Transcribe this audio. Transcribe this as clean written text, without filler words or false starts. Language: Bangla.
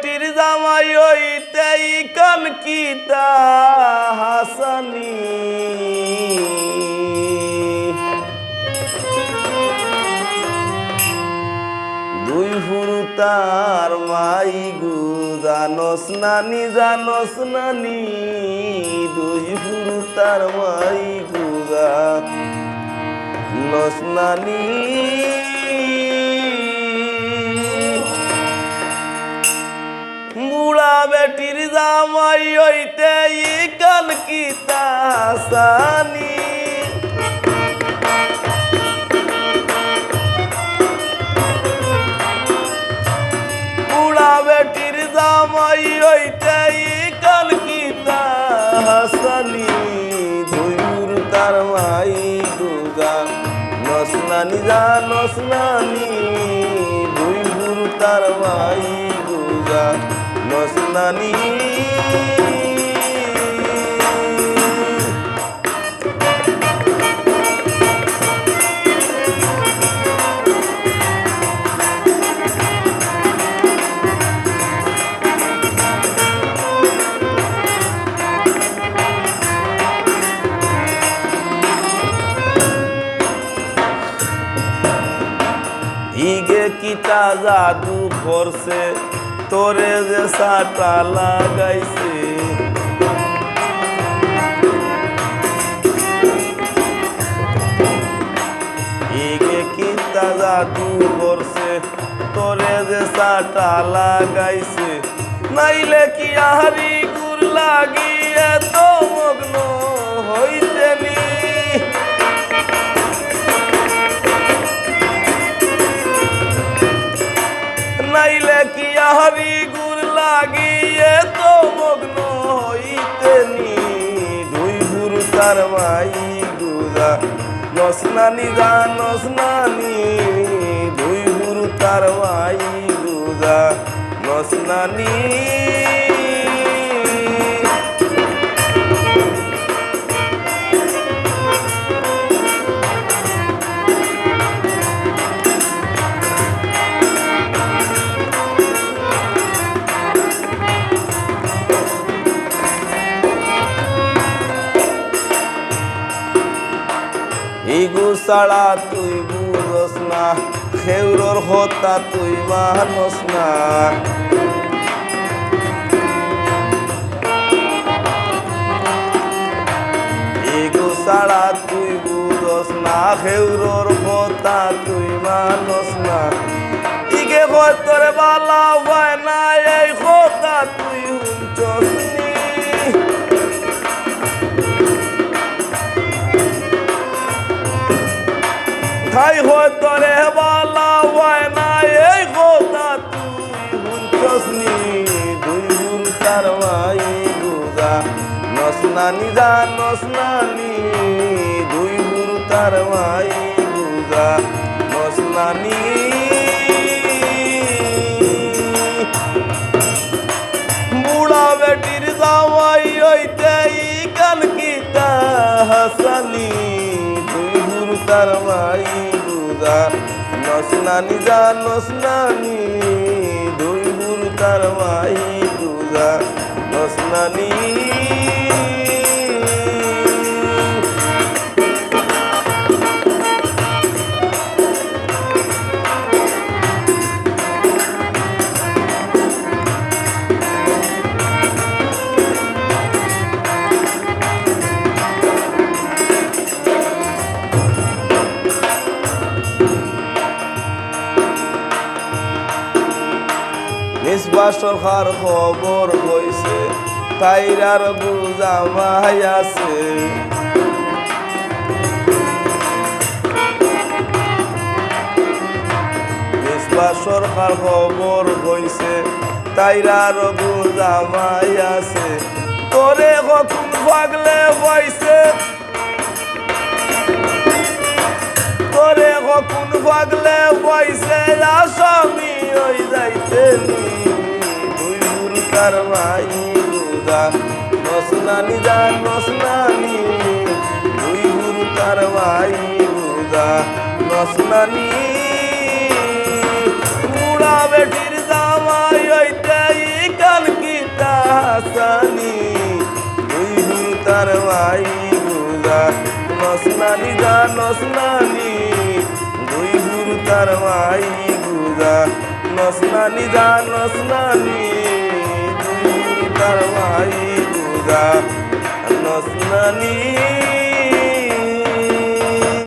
বেটির জামাই হইতে কান কিতা হাসানি দুই ফুরু তার মাই গু জানস নানি দুই ফুরু তার মাই গু জানস নানি বুড়া বেটির জামাই হইতে কান কিতা হাসানি বুড়া বেটির জামাই হইতে কান কিতা হাসানি দুই গুরু তার মাই দুগা নসনানি জানস নানি দুই গুরু তার মাই দুগা নসনানি ইগে কিতা জাদু করছে তোরে যে সাটা লাগাইছে ইগে কিতা জাদু করছে তোরে যে সাটা লাগাইছে নাইলে কি আহারি গুর লাগিয়ে তো মগ্ন হইতেনি নাইলে কি আহারি গুর লাগিয়ে তো মগ্ন হইতেনি দুই গুরু তার মাই গুজা নসনানি জানস নানি দুই গুরু তার মাই গুজা নসনানি ইগু ছাড়া তুই বুঝস না খেউরর হতা তুই মানস না ইগু ছাড়া তুই বুঝস না খেউরর হতা তুই মানস না ইগে হয় তোরে বালা হয় না এই হতা তুই হুঞ্চস নি ঠাই হয় তোরে বালা হয় না এই কথা তুই হুঞ্চসনি দুই গুরু তার মাই গুজা নসনানি জানস নানি দুই গুরু তার মাই গুজা নসনানি বুড়া বেটির জামাই হইতে কান কিতা হাসানি দুই গুরু তার মাই গুজা নসনানি জানস নানি দুই গুরু তার মাই গুজা নসনানি মিসবা সরকার খবর হইছে তাইরার বুঝামাই আছে মিসবা সরকার খবর হইছে তাইরার বুঝামাই আছে তোরে কখন পাগলে বইছে তোরে কখন পাগলে বইছে আসামি হই যাইতেনি দুই গুরু তার মাই গুজা নসনানি জানস নানি দুই গুরু তার মাই গুজা নসনানি বুড়া বেটির জামাই হইতে নানি জানস নানি দুই গুরু তার মাই গুজা নস নানি জানস নানি দুই গুরু তার মাই গুজা নস নানি